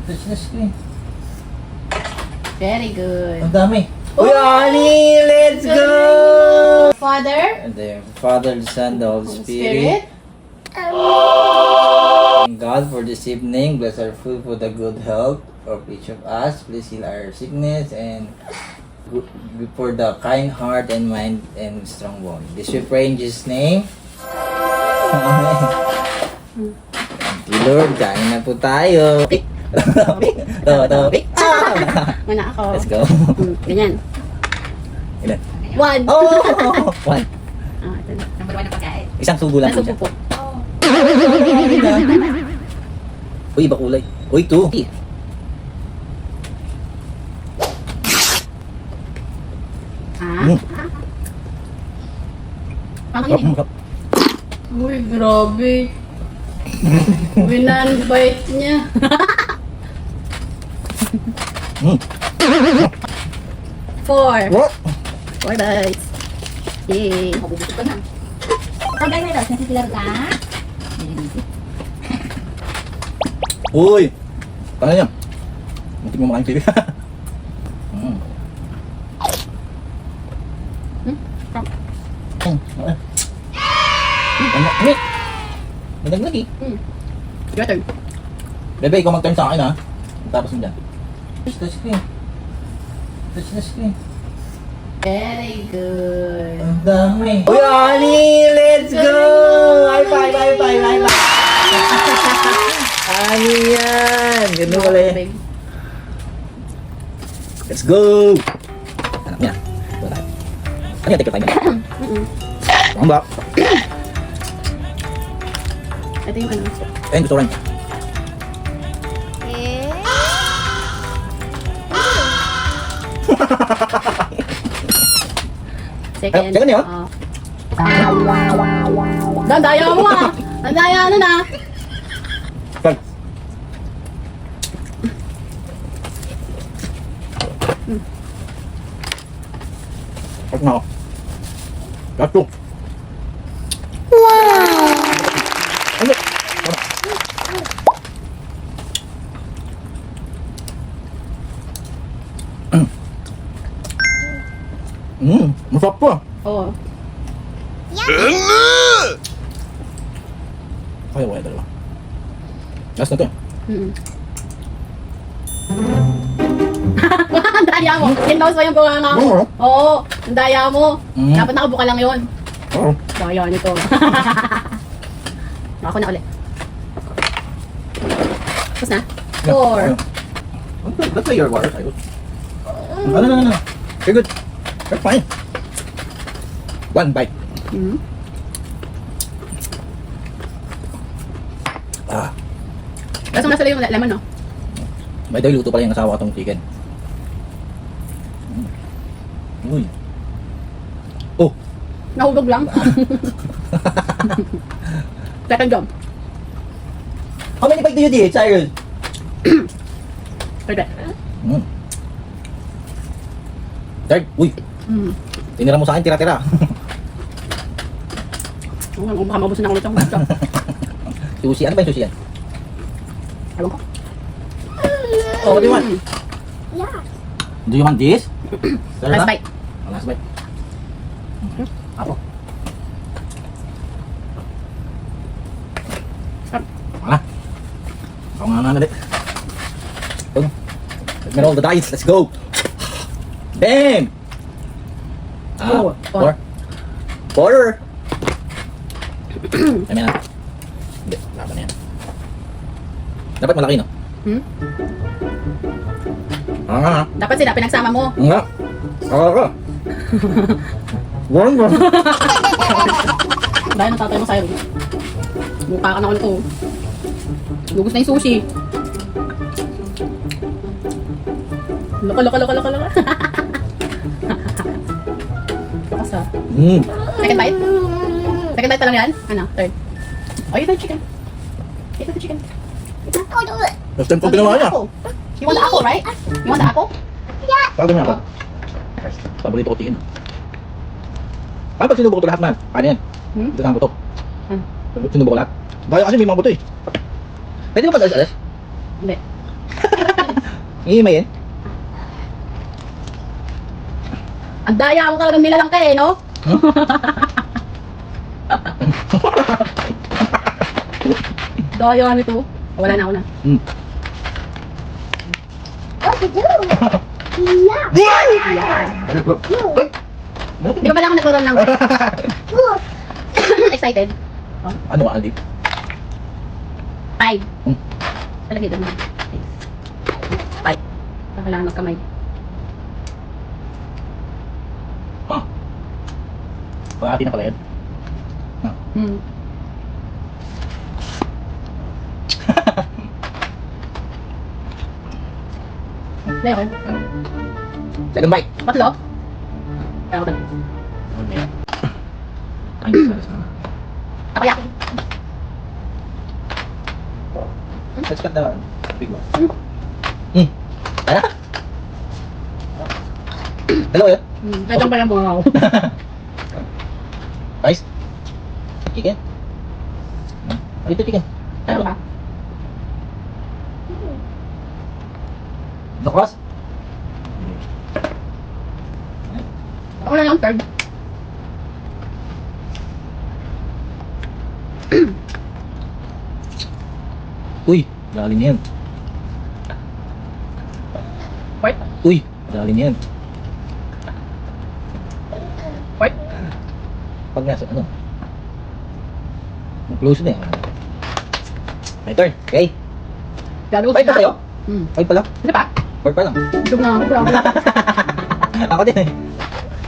Touch the screen. Very good. Ang dami. Uy, honey! Let's go! Father, And then, Father, the Son, the Holy Spirit. Spirit. Thank God for this evening. Bless our food for the good health of each of us. Please heal our sickness and for the kind heart and mind and strong bone. This we pray in Jesus' name. Amen. Thank you, Lord. Kain na po tayo. Topic. Muna ako. Let's go. Ganyan. Ilan? 1. Oh! One. Ito na. Number 1 na pagkain. Isang subo lang po Nasa siya. pupo. Uy, iba kulay. Uy, 2. Ah? Pangin. Uy, grabe. Binan-bite niya. Four. What? 4 bites. Yay. Mabubuto ka na. Pagay na daw, nasisilaro ka? Uy! Paano yan? Muntik mo makain TV. Ano? Nadaglag eh. Your turn. Bebe, ikaw mag-turn sa akin ha. Tapos mo dyan. Touch the screen. Touch the screen. Very good. Ang dami. Uy, honey! Let's go! High five, high five, high five! Honey yan! Ganun pala yan. Let's go! Anak niya. Ito tayo. Ano yan? Take your time yan. Ang ba? Ito yung ano. Ayun, gusto rin. Second. Second yun? Oh. Dandaya mo ah! Dandaya ano na? Tag. Tag na ako. Gato. Ano? Masarap po. Oo. Kaya wala dalawa. Last na to. Dandaya mo. Tinlaws pa yung gawa nga mo. Oo. Oo. Dandaya mo. Mm. Dapat nakabuka lang yun. Oo. Daya nito. Ako na ulit. Tapos na? 4. That's why your water. No. You're good. You're fine. 1 bite. Ah. Tapos nasa yung lemon, no? May dahil luto pala yung asawa ko tong chicken. Uy. Oh. Nahulog lang. Second job. How many bite do you eat, Cyrus? Third. Third. Uy. Tinira mo sa akin, tira-tira. Kung baka mabusin ako nitong job. Sushi. Ano ba yung sushi yan? Ewan ko. Oh, what do you want? Do you want this? Last bite. Oh, last bite. Ako. Wala. Ako nga ulit. Boom. Let's roll the dice. Let's go. Bam! Four. Four. Kami na. Hindi, laban na yan. Dapat malaki, no? Ah, Dapat sila pinagsama mo. nga. Ah. One. Dahil natatay mo sa'yo. Mukha ka na ako nito. Lugos na yung sushi. Loka. Lokas ah. Second bite? Second bite pa lang yan? Ano? Third? Oh, you chicken. Ito the chicken. First time ko ginawa niya. You want the apple, right? You want the apple? Pagod niya ako. Paborito ko tingin. Paano pag sinubo ko ito lahat, man? Paano yan? Ito na ang buto. Sinubo ko lahat. Baya kasi may mga buto eh. Pwede mo pag alis-alis? Hindi. Iimayin? Ang daya mo talagang nilalang ka eh, no? Daya nito. Wala na ako na. Hmm. Di ba pala ako nagkaroon ng excited? Ano nga, Alip? 5. Hmm. Talagay doon. 5. Kailangan magkamay. Pangati na pala yan. Hmm. Meron. Second bite. Patlo. Kaya ako Ay, salas na. Takoyaki. Let's cut the big one. Ano? Dalawa yun? Medyo pa yung bunga ako. Rice? Chicken? Ito chicken. Ano ba? The cross? Ako na lang third. Uy, dali niyan. Fourth. Uy, dali niyan. Fourth. Pag nasa ano? Close na eh. My turn. Okay. Gagawin Five pa sa'yo? Hmm. Five pa lang? Ano pa? Four pa lang. Busog na ako. Grabe. Ako din eh.